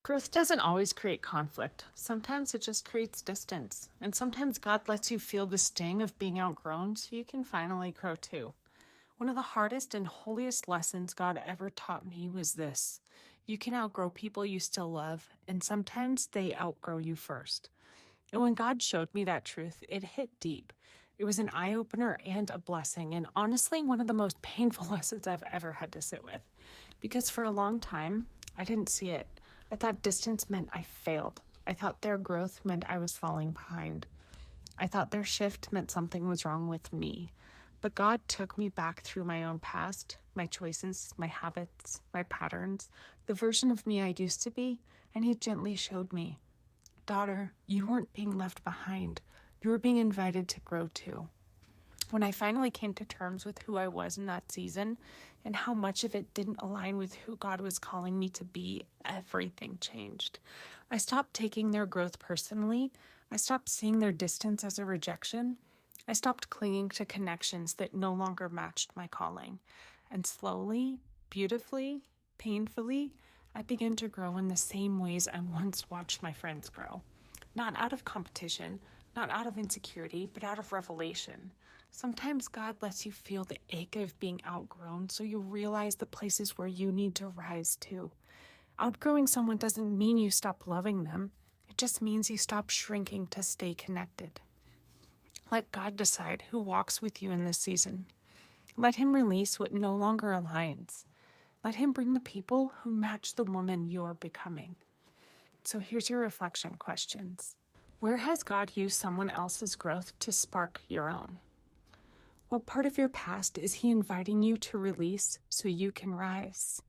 Growth doesn't always create conflict. Sometimes it just creates distance. And sometimes God lets you feel the sting of being outgrown so you can finally grow too. One of the hardest and holiest lessons God ever taught me was this: you can outgrow people you still love, and sometimes they outgrow you first. And when God showed me that truth, it hit deep. It was an eye opener and a blessing, and honestly, one of the most painful lessons I've ever had to sit with. Because for a long time, I didn't see it. I thought distance meant I failed. I thought their growth meant I was falling behind. I thought their shift meant something was wrong with me. But God took me back through my own past, my choices, my habits, my patterns, the version of me I used to be, and He gently showed me, daughter, you weren't being left behind. You were being invited to grow too. When I finally came to terms with who I was in that season and how much of it didn't align with who God was calling me to be, everything changed. I stopped taking their growth personally. I stopped seeing their distance as a rejection. I stopped clinging to connections that no longer matched my calling. And slowly, beautifully, painfully, I began to grow in the same ways I once watched my friends grow. Not out of competition, not out of insecurity, but out of revelation. Sometimes God lets you feel the ache of being outgrown so you realize the places where you need to rise too. Outgrowing someone doesn't mean you stop loving them. It just means you stop shrinking to stay connected. Let God decide who walks with you in this season. Let Him release what no longer aligns. Let Him bring the people who match the woman you're becoming. So here's your reflection questions. Where has God used someone else's growth to spark your own? What part of your past is He inviting you to release so you can rise?